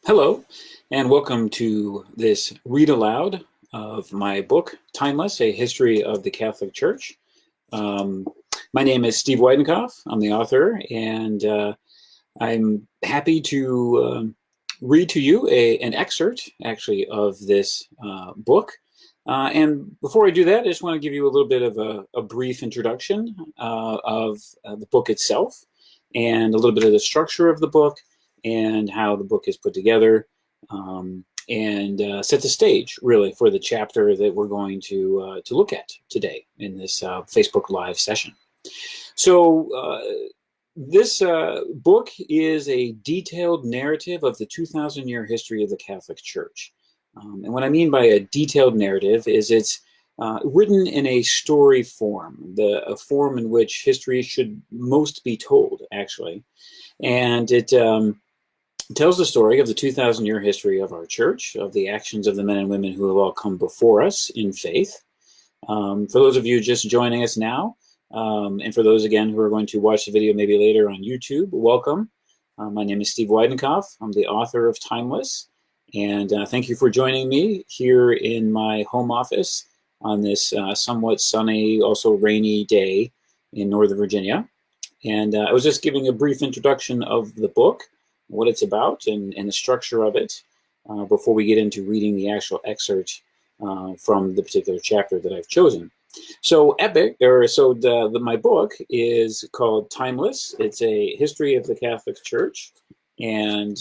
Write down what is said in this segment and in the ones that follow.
Hello, and welcome to this read aloud of my book, Timeless, A History of the Catholic Church. My name is Steve Weidenkopf. I'm the author, and I'm happy to read to you an excerpt, actually, of this book. And before I do that, I just want to give you a little bit of a brief introduction of the book itself, and a little bit of the structure of the book, and how the book is put together, and set the stage really for the chapter that we're going to look at today in this Facebook Live session. So this book is a detailed narrative of the 2,000-year history of the Catholic Church. And what I mean by a detailed narrative is it's written in a story form, a form in which history should most be told, actually. And it tells the story of the 2,000-year history of our church, of the actions of the men and women who have all come before us in faith. For those of you just joining us now, and for those, again, who are going to watch the video maybe later on YouTube, welcome. My name is Steve Weidenkopf. I'm the author of Timeless, and thank you for joining me here in my home office on this somewhat sunny, also rainy day in Northern Virginia. And I was just giving a brief introduction of the book, what it's about, and the structure of it, before we get into reading the actual excerpt from the particular chapter that I've chosen. So my book is called Timeless. It's a history of the Catholic Church, and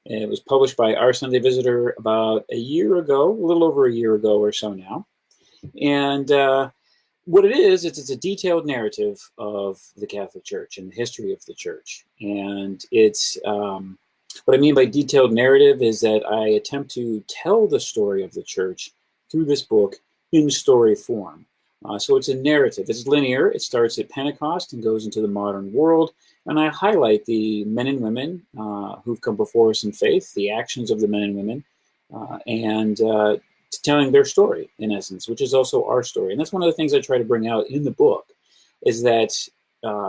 it was published by Our Sunday Visitor about a year ago, a little over a year ago or so now. And what it is, it's a detailed narrative of the Catholic Church and the history of the Church. And it's, what I mean by detailed narrative is that I attempt to tell the story of the Church through this book in story form. So it's a narrative. It's linear. It starts at Pentecost and goes into the modern world. And I highlight the men and women who've come before us in faith, the actions of the men and women, and telling their story, in essence, which is also our story. And that's one of the things I try to bring out in the book, is that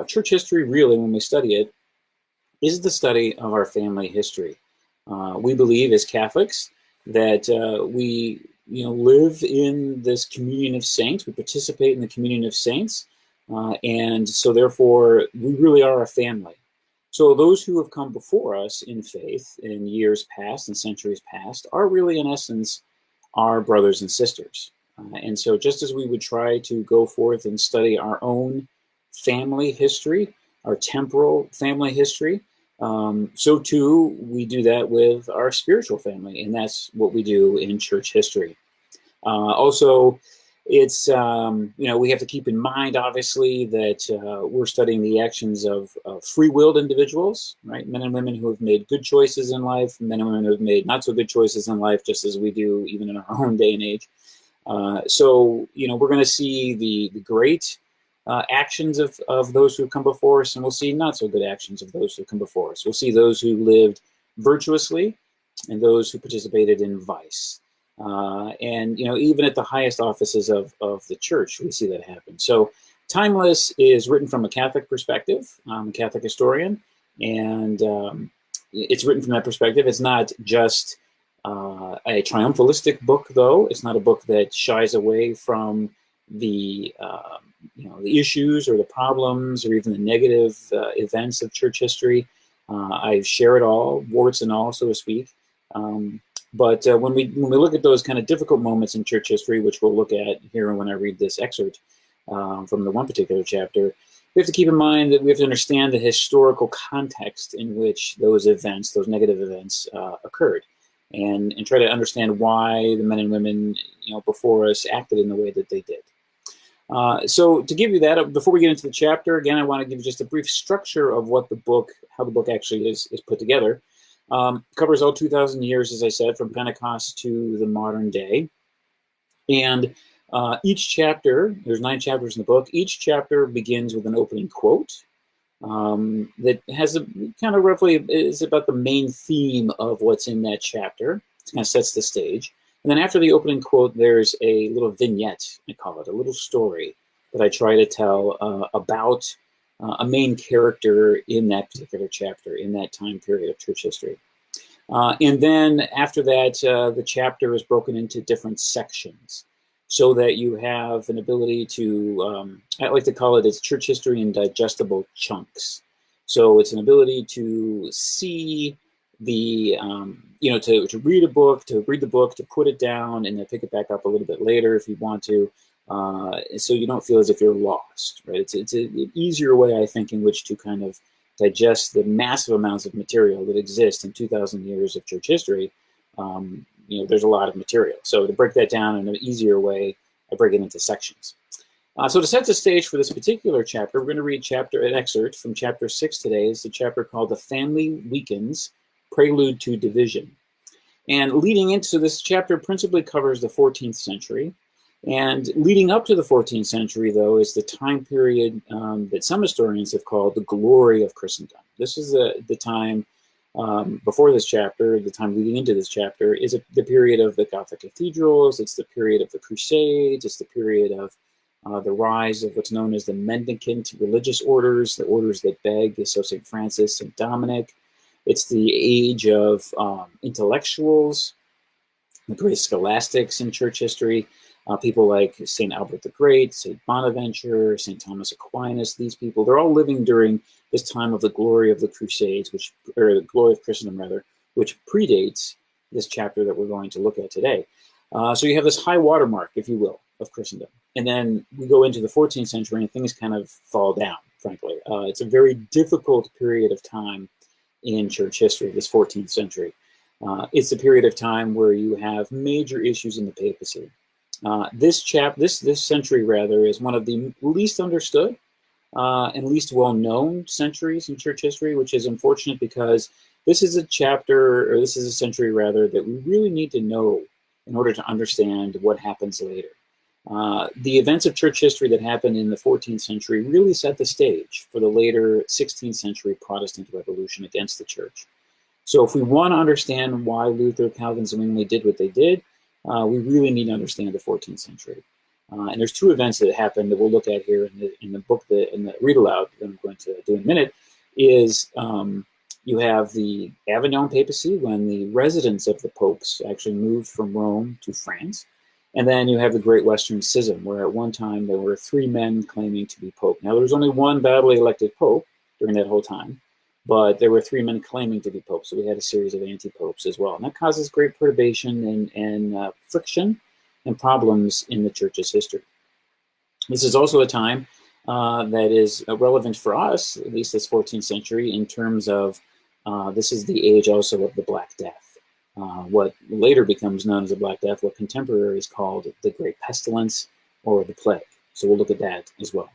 church history, really, when we study it, is the study of our family history. We believe as Catholics that we live in this communion of saints. We participate in the communion of saints. And so therefore, we really are a family. So those who have come before us in faith in years past and centuries past are really, in essence, our brothers and sisters. And so just as we would try to go forth and study our own family history, our temporal family history, so too we do that with our spiritual family, and that's what we do in church history. Also, it's, we have to keep in mind, obviously, that we're studying the actions of free-willed individuals, right? Men and women who have made good choices in life, men and women who have made not so good choices in life, just as we do even in our own day and age. So, we're going to see the great actions of those who have come before us, and we'll see not so good actions of those who have come before us. We'll see those who lived virtuously and those who participated in vice. And even at the highest offices of the church, we see that happen. So Timeless is written from a Catholic perspective. I'm a Catholic historian, and it's written from that perspective. It's not just a triumphalistic book, though. It's not a book that shies away from the issues or the problems or even the negative events of church history. I share it all, warts and all, so to speak. But when we look at those kind of difficult moments in church history, which we'll look at here when I read this excerpt from the one particular chapter, we have to keep in mind that we have to understand the historical context in which those events, those negative events, occurred, and try to understand why the men and women before us acted in the way that they did. So to give you that, before we get into the chapter, again, I want to give you just a brief structure of what how the book actually is put together. Covers all 2,000 years, as I said, from Pentecost to the modern day. And each chapter, there's 9 chapters in the book, each chapter begins with an opening quote that has a kind of roughly is about the main theme of what's in that chapter. It kind of sets the stage. And then after the opening quote, there's a little vignette, I call it, a little story that I try to tell about a main character in that particular chapter, in that time period of church history. And then after that, the chapter is broken into different sections so that you have an ability to, I like to call it, it's church history in digestible chunks. So it's an ability to see the, to read a book, to read the book, to put it down, and then pick it back up a little bit later if you want to, so you don't feel as if you're lost, right? It's an easier way, I think, in which to kind of digest the massive amounts of material that exist in 2,000 years of church history. There's a lot of material. So to break that down in an easier way, I break it into sections. So to set the stage for this particular chapter, we're going to read an excerpt from chapter 6 today. It's a chapter called The Family Weakens, Prelude to Division. And leading into this chapter principally covers the 14th century. And leading up to the 14th century, though, is the time period that some historians have called the glory of Christendom. This is the time before this chapter, the time leading into this chapter, is the period of the Gothic cathedrals. It's the period of the Crusades. It's the period of the rise of what's known as the mendicant religious orders, the orders that beg, so St. Francis, St. Dominic. It's the age of intellectuals, the great scholastics in church history. People like St. Albert the Great, St. Bonaventure, St. Thomas Aquinas, these people, they're all living during this time of the glory of the Crusades, or the glory of Christendom, rather, which predates this chapter that we're going to look at today. So you have this high watermark, if you will, of Christendom. And then we go into the 14th century and things kind of fall down, frankly. It's a very difficult period of time in church history, this 14th century. It's a period of time where you have major issues in the papacy. This century, rather, is one of the least understood and least well-known centuries in church history, which is unfortunate because this is a century, rather, that we really need to know in order to understand what happens later. The events of church history that happened in the 14th century really set the stage for the later 16th century Protestant revolution against the church. So if we want to understand why Luther, Calvin, and Zwingli did what they did, we really need to understand the 14th century. And there's two events that happened that we'll look at here in the book, in the read aloud that I'm going to do in a minute, is you have the Avignon Papacy, when the residence of the popes actually moved from Rome to France. And then you have the Great Western Schism, where at one time there were 3 men claiming to be pope. Now, there was only one validly elected pope during that whole time, but there were 3 men claiming to be pope. So we had a series of anti-popes as well. And that causes great perturbation and friction and problems in the church's history. This is also a time that is relevant for us, at least this 14th century, in terms of this is the age also of the Black Death. What later becomes known as the Black Death, what contemporaries called the Great Pestilence or the Plague. So we'll look at that as well.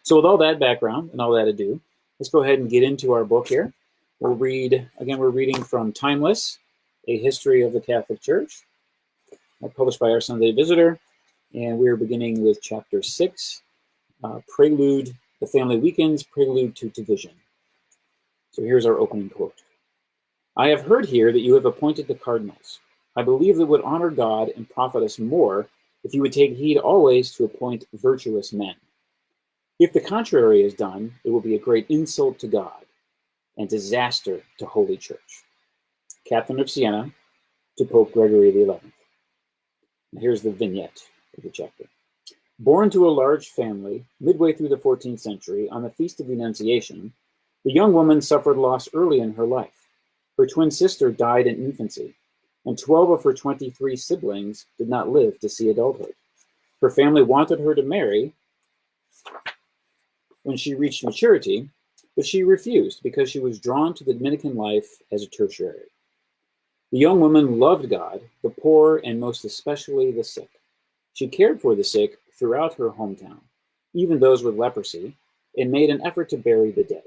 So with all that background and all that ado, let's go ahead and get into our book here. We're reading from Timeless, A History of the Catholic Church, published by Our Sunday Visitor. And we're beginning with chapter 6, Prelude, The Family Weakens, Prelude to Division. So here's our opening quote. I have heard here that you have appointed the Cardinals. I believe it would honor God and profit us more if you would take heed always to appoint virtuous men. If the contrary is done, it will be a great insult to God and disaster to Holy Church. Catherine of Siena to Pope Gregory XI. And here's the vignette of the chapter. Born to a large family midway through the 14th century on the Feast of the Annunciation, the young woman suffered loss early in her life. Her twin sister died in infancy, and 12 of her 23 siblings did not live to see adulthood. Her family wanted her to marry when she reached maturity, but she refused because she was drawn to the Dominican life as a tertiary. The young woman loved God, the poor, and most especially the sick. She cared for the sick throughout her hometown, even those with leprosy, and made an effort to bury the dead.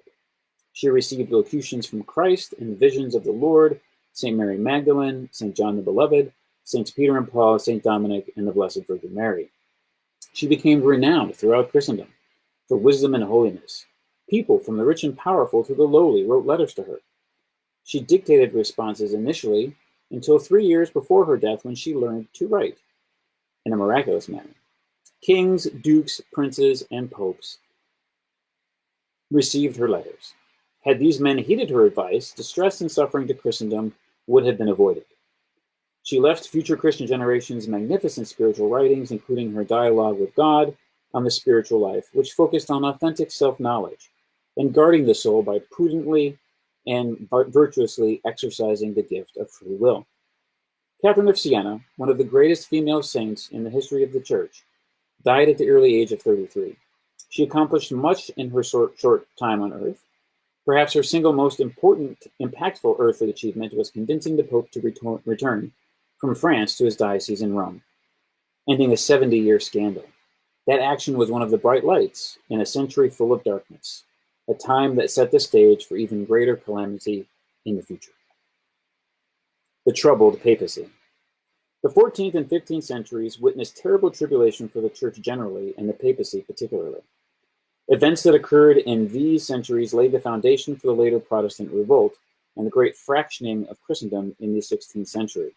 She received locutions from Christ and visions of the Lord, St. Mary Magdalene, St. John the Beloved, Saints Peter and Paul, St. Dominic, and the Blessed Virgin Mary. She became renowned throughout Christendom for wisdom and holiness. People from the rich and powerful to the lowly wrote letters to her. She dictated responses initially until 3 years before her death, when she learned to write in a miraculous manner. Kings, dukes, princes, and popes received her letters. Had these men heeded her advice, distress and suffering to Christendom would have been avoided. She left future Christian generations magnificent spiritual writings, including her dialogue with God on the spiritual life, which focused on authentic self-knowledge and guarding the soul by prudently and virtuously exercising the gift of free will. Catherine of Siena, one of the greatest female saints in the history of the Church, died at the early age of 33. She accomplished much in her short time on earth. Perhaps her single most impactful earthly achievement was convincing the Pope to return from France to his diocese in Rome, ending a 70-year scandal. That action was one of the bright lights in a century full of darkness, a time that set the stage for even greater calamity in the future. The Troubled Papacy. The 14th and 15th centuries witnessed terrible tribulation for the Church generally and the papacy particularly. Events that occurred in these centuries laid the foundation for the later Protestant revolt and the great fractioning of Christendom in the 16th century.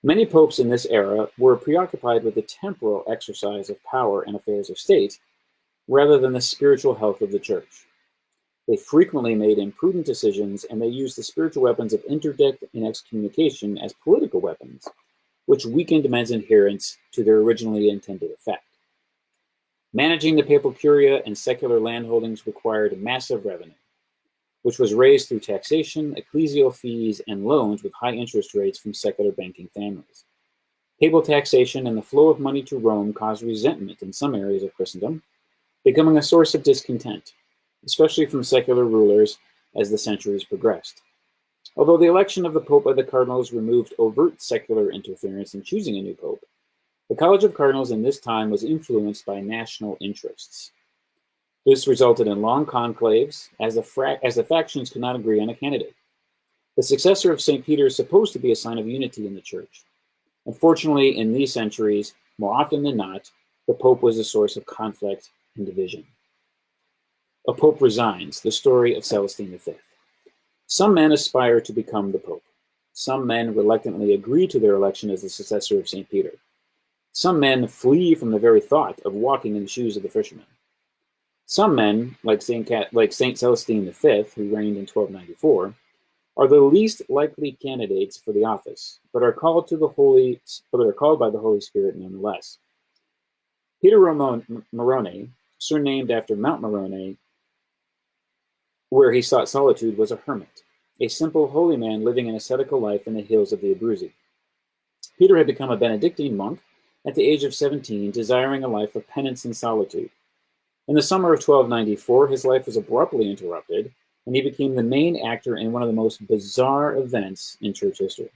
Many popes in this era were preoccupied with the temporal exercise of power and affairs of state, rather than the spiritual health of the Church. They frequently made imprudent decisions, and they used the spiritual weapons of interdict and excommunication as political weapons, which weakened men's adherence to their originally intended effect. Managing the papal curia and secular landholdings required massive revenue, which was raised through taxation, ecclesial fees, and loans with high interest rates from secular banking families. Papal taxation and the flow of money to Rome caused resentment in some areas of Christendom, becoming a source of discontent, especially from secular rulers as the centuries progressed. Although the election of the Pope by the Cardinals removed overt secular interference in choosing a new Pope, the College of Cardinals in this time was influenced by national interests. This resulted in long conclaves as the factions could not agree on a candidate. The successor of St. Peter is supposed to be a sign of unity in the Church. Unfortunately, in these centuries, more often than not, the Pope was a source of conflict and division. A Pope resigns, the story of Celestine V. Some men aspire to become the Pope. Some men reluctantly agree to their election as the successor of St. Peter. Some men flee from the very thought of walking in the shoes of the fishermen. Some men, like Saint Celestine V, who reigned in 1294, are the least likely candidates for the office, but are called by the Holy Spirit nonetheless. Peter Moroni, surnamed after Mount Moroni, where he sought solitude, was a hermit, a simple holy man living an ascetical life in the hills of the Abruzzi. Peter had become a Benedictine monk at the age of 17, desiring a life of penance and solitude. In the summer of 1294, his life was abruptly interrupted, and he became the main actor in one of the most bizarre events in church history.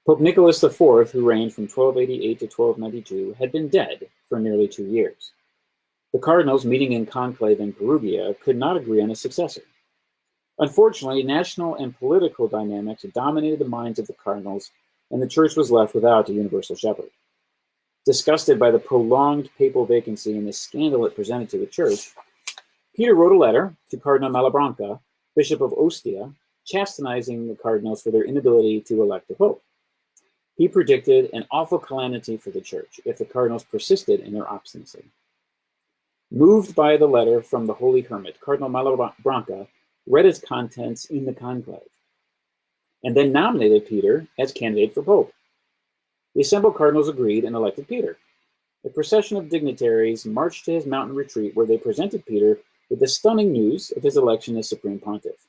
Pope Nicholas IV, who reigned from 1288 to 1292, had been dead for nearly 2 years. The cardinals, meeting in conclave in Perugia, could not agree on a successor. Unfortunately, national and political dynamics dominated the minds of the cardinals, and the church was left without a universal shepherd. Disgusted by the prolonged papal vacancy and the scandal it presented to the church, Peter wrote a letter to Cardinal Malabranca, Bishop of Ostia, chastising the cardinals for their inability to elect a pope. He predicted an awful calamity for the church if the cardinals persisted in their obstinacy. Moved by the letter from the holy hermit, Cardinal Malabranca read its contents in the conclave, and then nominated Peter as candidate for pope. The assembled cardinals agreed and elected Peter. A procession of dignitaries marched to his mountain retreat, where they presented Peter with the stunning news of his election as Supreme Pontiff.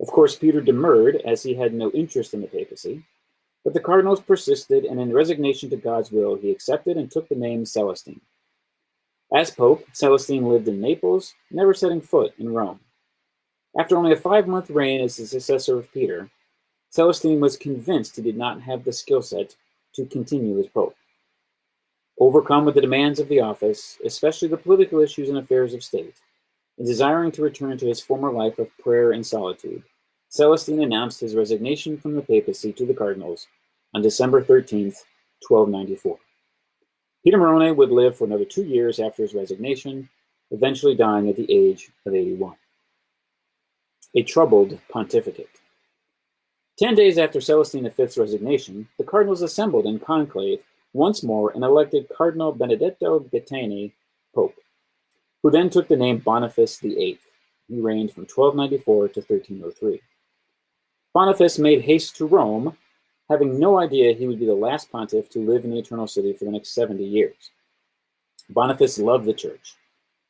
Of course, Peter demurred, as he had no interest in the papacy, but the cardinals persisted, and in resignation to God's will, he accepted and took the name Celestine. As Pope, Celestine lived in Naples, never setting foot in Rome. After only a 5-month reign as the successor of Peter, Celestine was convinced he did not have the skill set to continue as Pope. Overcome with the demands of the office, especially the political issues and affairs of state, and desiring to return to his former life of prayer and solitude, Celestine announced his resignation from the papacy to the cardinals on December 13th, 1294. Peter Moroni would live for another 2 years after his resignation, eventually dying at the age of 81. A Troubled Pontificate. 10 days after Celestine V's resignation, the cardinals assembled in conclave once more and elected Cardinal Benedetto Gaetani Pope, who then took the name Boniface VIII. He reigned from 1294 to 1303. Boniface made haste to Rome, having no idea he would be the last pontiff to live in the Eternal City for the next 70 years. Boniface loved the Church,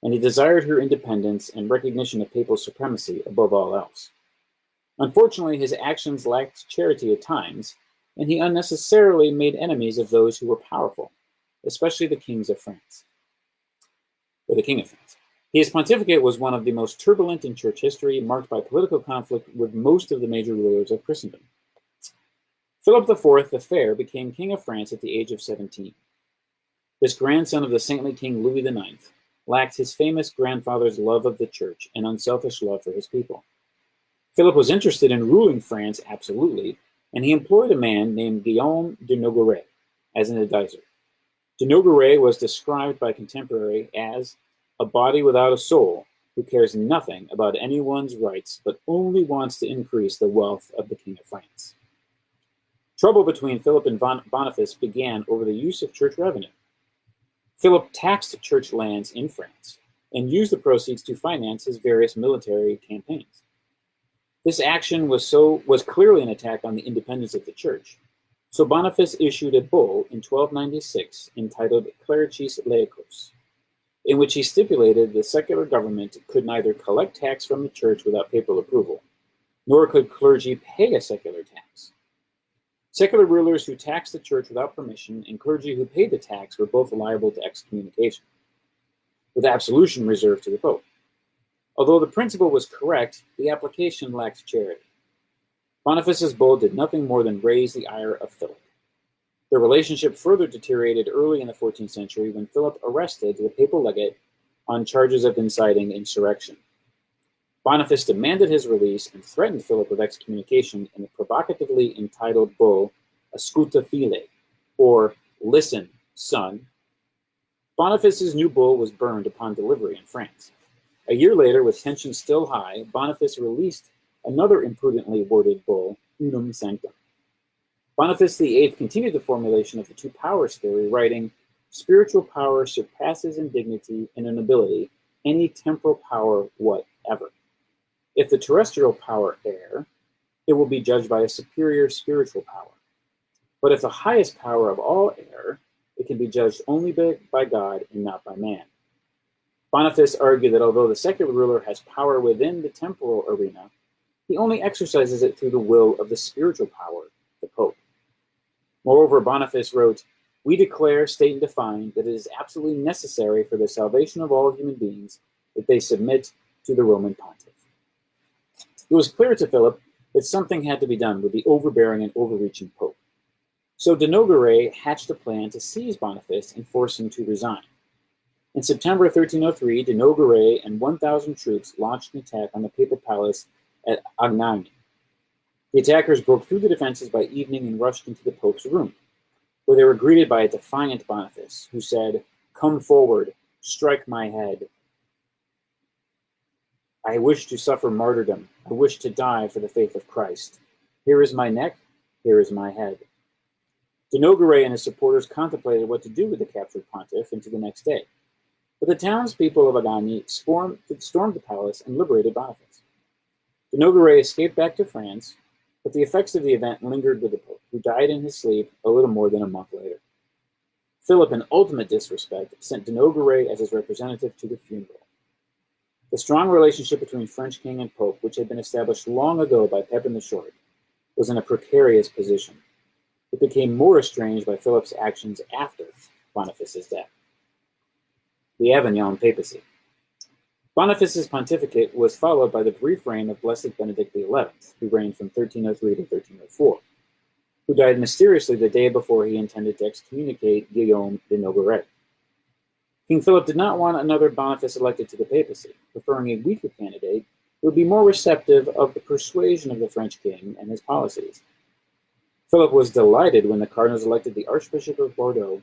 and he desired her independence and recognition of papal supremacy above all else. Unfortunately, his actions lacked charity at times, and he unnecessarily made enemies of those who were powerful, especially the kings of France, or the king of France. His pontificate was one of the most turbulent in church history, marked by political conflict with most of the major rulers of Christendom. Philip IV the Fair became king of France at the age of 17. This grandson of the saintly King Louis IX lacked his famous grandfather's love of the church and unselfish love for his people. Philip was interested in ruling France absolutely, and he employed a man named Guillaume de Nogaret as an advisor. De Nogaret was described by contemporary as a body without a soul who cares nothing about anyone's rights but only wants to increase the wealth of the King of France. Trouble between Philip and Boniface began over the use of church revenue. Philip taxed church lands in France and used the proceeds to finance his various military campaigns. This action was clearly an attack on the independence of the church. So Boniface issued a bull in 1296 entitled Clericis Laicos, in which he stipulated the secular government could neither collect tax from the church without papal approval, nor could clergy pay a secular tax. Secular rulers who taxed the church without permission and clergy who paid the tax were both liable to excommunication, with absolution reserved to the Pope. Although the principle was correct, the application lacked charity. Boniface's bull did nothing more than raise the ire of Philip. Their relationship further deteriorated early in the 14th century when Philip arrested the papal legate on charges of inciting insurrection. Boniface demanded his release and threatened Philip with excommunication in the provocatively entitled bull Asculta File, or Listen, Son. Boniface's new bull was burned upon delivery in France. A year later, with tensions still high, Boniface released another imprudently worded bull, Unum Sanctum. Boniface VIII continued the formulation of the two powers theory, writing, "Spiritual power surpasses in dignity and in ability any temporal power whatever. If the terrestrial power err, it will be judged by a superior spiritual power. But if the highest power of all err, it can be judged only by God and not by man." Boniface argued that although the secular ruler has power within the temporal arena, he only exercises it through the will of the spiritual power, the Pope. Moreover, Boniface wrote, "We declare, state, and define that it is absolutely necessary for the salvation of all human beings that they submit to the Roman Pontiff." It was clear to Philip that something had to be done with the overbearing and overreaching Pope. So de Nogaret hatched a plan to seize Boniface and force him to resign. In September 1303, de Nogaret and 1,000 troops launched an attack on the papal palace at Avignon. The attackers broke through the defenses by evening and rushed into the Pope's room, where they were greeted by a defiant Boniface, who said, "Come forward, strike my head. I wish to suffer martyrdom. I wish to die for the faith of Christ. Here is my neck, here is my head." De Nogaret and his supporters contemplated what to do with the captured pontiff into the next day. But the townspeople of Avignon stormed the palace and liberated Boniface. De Nogaret escaped back to France, but the effects of the event lingered with the Pope, who died in his sleep a little more than a month later. Philip, in ultimate disrespect, sent de Nogaret as his representative to the funeral. The strong relationship between French king and Pope, which had been established long ago by Pepin the Short, was in a precarious position. It became more estranged by Philip's actions after Boniface's death. The Avignon Papacy. Boniface's pontificate was followed by the brief reign of Blessed Benedict XI, who reigned from 1303 to 1304, who died mysteriously the day before he intended to excommunicate Guillaume de Nogaret. King Philip did not want another Boniface elected to the papacy, preferring a weaker candidate who would be more receptive of the persuasion of the French king and his policies. Philip was delighted when the Cardinals elected the Archbishop of Bordeaux,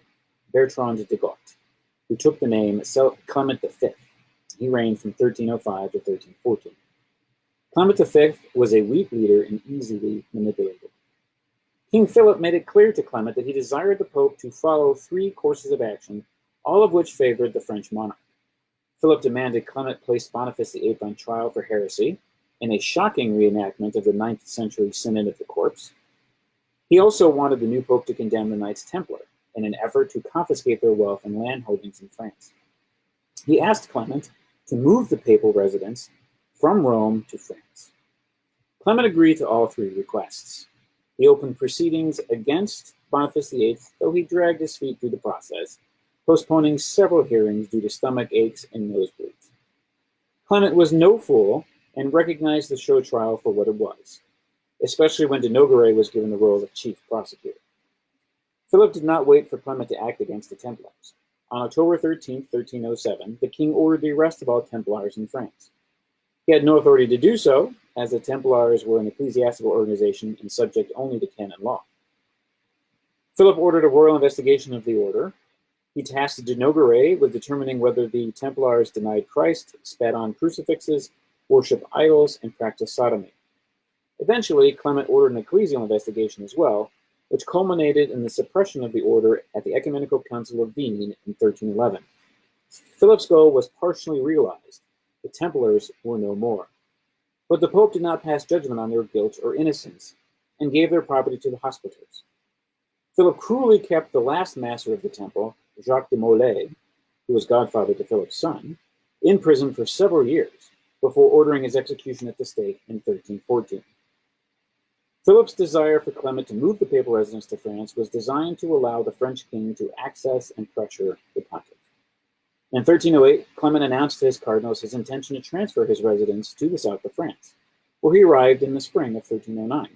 Bertrand de Got, who took the name Clement V. He reigned from 1305 to 1314. Clement V was a weak leader and easily manipulated. King Philip made it clear to Clement that he desired the Pope to follow 3 courses of action, all of which favored the French monarch. Philip demanded Clement place Boniface VIII on trial for heresy, in a shocking reenactment of the 9th century Synod of the Corpse. He also wanted the new pope to condemn the Knights Templar in an effort to confiscate their wealth and land holdings in France. He asked Clement to move the papal residence from Rome to France. Clement agreed to all three requests. He opened proceedings against Boniface VIII, though he dragged his feet through the process, postponing several hearings due to stomach aches and nosebleeds. Clement was no fool and recognized the show trial for what it was, especially when de Nogaret was given the role of chief prosecutor. Philip did not wait for Clement to act against the Templars. On October 13, 1307, the king ordered the arrest of all Templars in France. He had no authority to do so, as the Templars were an ecclesiastical organization and subject only to canon law. Philip ordered a royal investigation of the order. He tasked de Nogaret with determining whether the Templars denied Christ, spat on crucifixes, worshipped idols, and practiced sodomy. Eventually, Clement ordered an ecclesial investigation as well, which culminated in the suppression of the order at the Ecumenical Council of Avignon in 1311. Philip's goal was partially realized. The Templars were no more. But the Pope did not pass judgment on their guilt or innocence, and gave their property to the hospitallers. Philip cruelly kept the last master of the temple, Jacques de Molay, who was godfather to Philip's son, in prison for several years, before ordering his execution at the stake in 1314. Philip's desire for Clement to move the papal residence to France was designed to allow the French king to access and pressure the pontiff. In 1308, Clement announced to his cardinals his intention to transfer his residence to the south of France, where he arrived in the spring of 1309.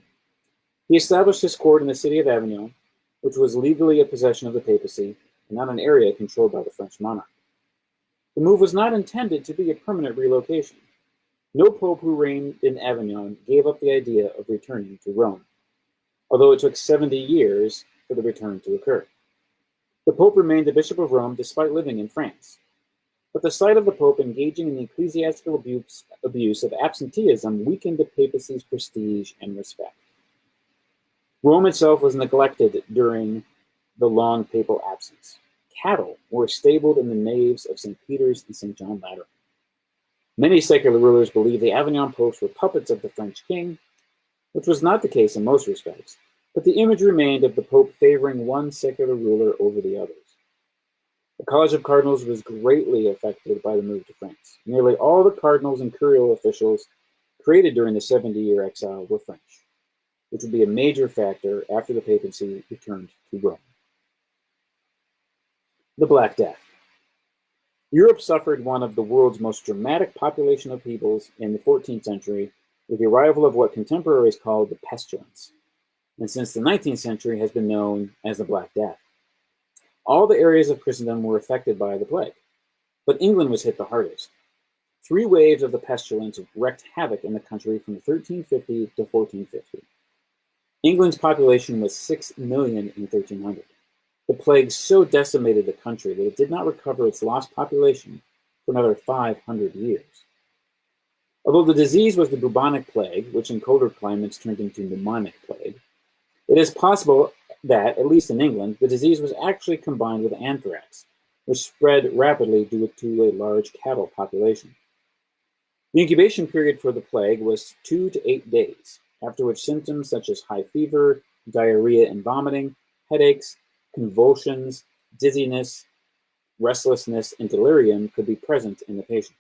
He established his court in the city of Avignon, which was legally a possession of the papacy and not an area controlled by the French monarch. The move was not intended to be a permanent relocation. No pope who reigned in Avignon gave up the idea of returning to Rome, although it took 70 years for the return to occur. The pope remained the Bishop of Rome despite living in France. But the sight of the pope engaging in the ecclesiastical abuse of absenteeism weakened the papacy's prestige and respect. Rome itself was neglected during the long papal absence. Cattle were stabled in the naves of St. Peter's and St. John Lateran. Many secular rulers believed the Avignon popes were puppets of the French king, which was not the case in most respects, but the image remained of the pope favoring one secular ruler over the others. The College of Cardinals was greatly affected by the move to France. Nearly all the cardinals and curial officials created during the 70-year exile were French, which would be a major factor after the papacy returned to Rome. The Black Death. Europe suffered one of the world's most dramatic population upheavals in the 14th century with the arrival of what contemporaries called the pestilence, and since the 19th century has been known as the Black Death. All the areas of Christendom were affected by the plague, but England was hit the hardest. 3 waves of the pestilence wreaked havoc in the country from 1350 to 1450. England's population was 6 million in 1300. The plague so decimated the country that it did not recover its lost population for another 500 years. Although the disease was the bubonic plague, which in colder climates turned into pneumonic plague, it is possible that, at least in England, the disease was actually combined with anthrax, which spread rapidly due to a large cattle population. The incubation period for the plague was 2 to 8 days, after which symptoms such as high fever, diarrhea and vomiting, headaches, convulsions, dizziness, restlessness, and delirium could be present in the patient.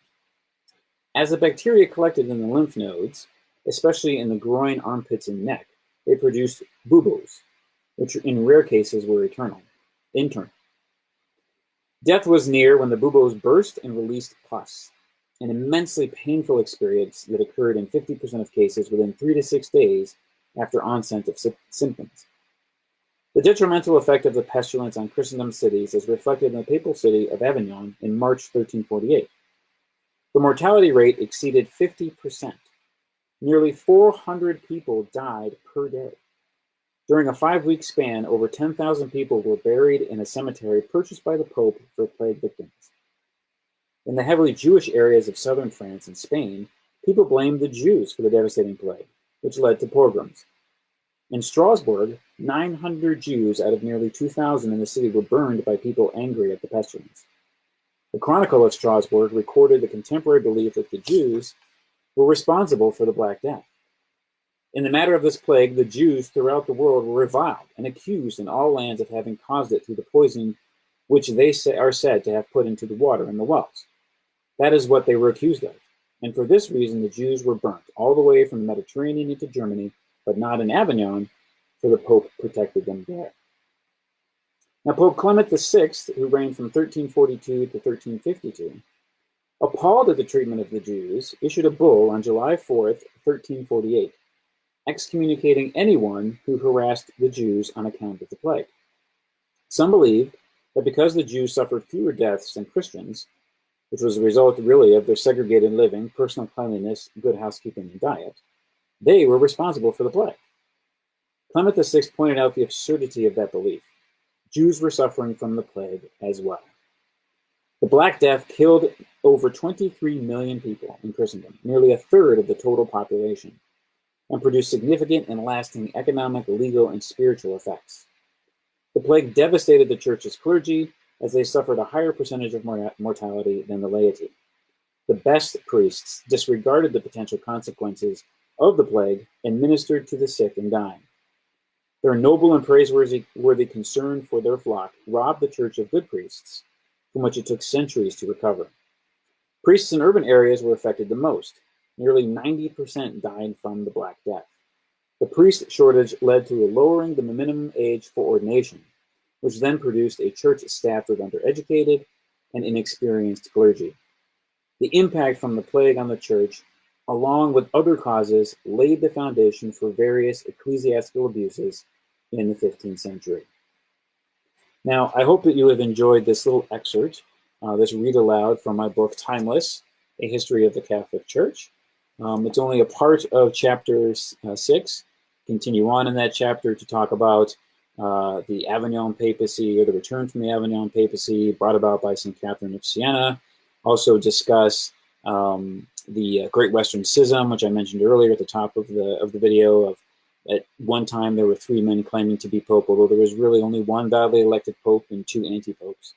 As the bacteria collected in the lymph nodes, especially in the groin, armpits, and neck, they produced buboes, which in rare cases were internal. Death was near when the buboes burst and released pus, an immensely painful experience that occurred in 50% of cases within 3 to 6 days after onset of symptoms. The detrimental effect of the pestilence on Christendom cities is reflected in the papal city of Avignon in March 1348. The mortality rate exceeded 50%. Nearly 400 people died per day. During a 5-week span, over 10,000 people were buried in a cemetery purchased by the Pope for plague victims. In the heavily Jewish areas of southern France and Spain, people blamed the Jews for the devastating plague, which led to pogroms. In Strasbourg, 900 Jews out of nearly 2,000 in the city were burned by people angry at the pestilence. The Chronicle of Strasbourg recorded the contemporary belief that the Jews were responsible for the Black Death. In the matter of this plague, the Jews throughout the world were reviled and accused in all lands of having caused it through the poison which they are said to have put into the water in the wells. That is what they were accused of. And for this reason, the Jews were burnt all the way from the Mediterranean into Germany, but not in Avignon, for the Pope protected them there. Now, Pope Clement VI, who reigned from 1342 to 1352, appalled at the treatment of the Jews, issued a bull on July 4th, 1348, excommunicating anyone who harassed the Jews on account of the plague. Some believed that because the Jews suffered fewer deaths than Christians, which was a result really of their segregated living, personal cleanliness, good housekeeping, and diet, they were responsible for the plague. Clement VI pointed out the absurdity of that belief. Jews were suffering from the plague as well. The Black Death killed over 23 million people in Christendom, nearly a third of the total population, and produced significant and lasting economic, legal, and spiritual effects. The plague devastated the church's clergy as they suffered a higher percentage of mortality than the laity. The best priests disregarded the potential consequences of the plague and ministered to the sick and dying. Their noble and praiseworthy concern for their flock robbed the church of good priests, from which it took centuries to recover. Priests in urban areas were affected the most. Nearly 90% died from the Black Death. The priest shortage led to a lowering the minimum age for ordination, which then produced a church staffed with undereducated and inexperienced clergy. The impact from the plague on the church, along with other causes, laid the foundation for various ecclesiastical abuses in the 15th century. Now, I hope that you have enjoyed this little excerpt, this read aloud from my book, Timeless, A History of the Catholic Church. It's only a part of chapter 6. Continue on in that chapter to talk about the Avignon Papacy, or the return from the Avignon Papacy brought about by St. Catherine of Siena. Also discuss the Great Western Schism, which I mentioned earlier at the top of the video. Of at one time there were 3 men claiming to be pope, although there was really only one validly elected pope and 2 anti-popes.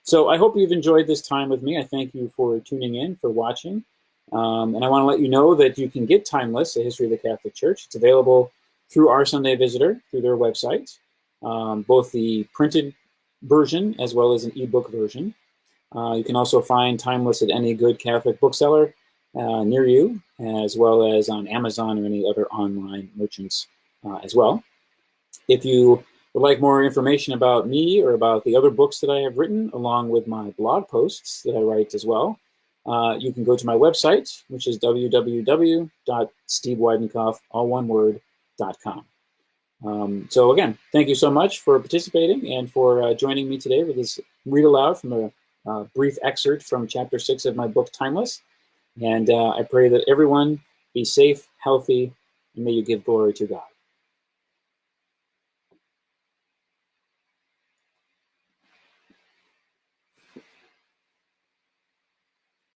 So I hope you've enjoyed this time with me. I thank you for tuning in, for watching. And I want to let you know that you can get Timeless, A History of the Catholic Church. It's available through Our Sunday Visitor, through their website, both the printed version as well as an ebook version. You can also find Timeless at any good Catholic bookseller near you, as well as on Amazon or any other online merchants as well. If you would like more information about me or about the other books that I have written, along with my blog posts that I write as well, you can go to my website, which is www.steveweidenkopf.com. So again, thank you so much for participating and for joining me today with this read aloud from a brief excerpt from chapter 6 of my book, Timeless. And I pray that everyone be safe, healthy, and may you give glory to God.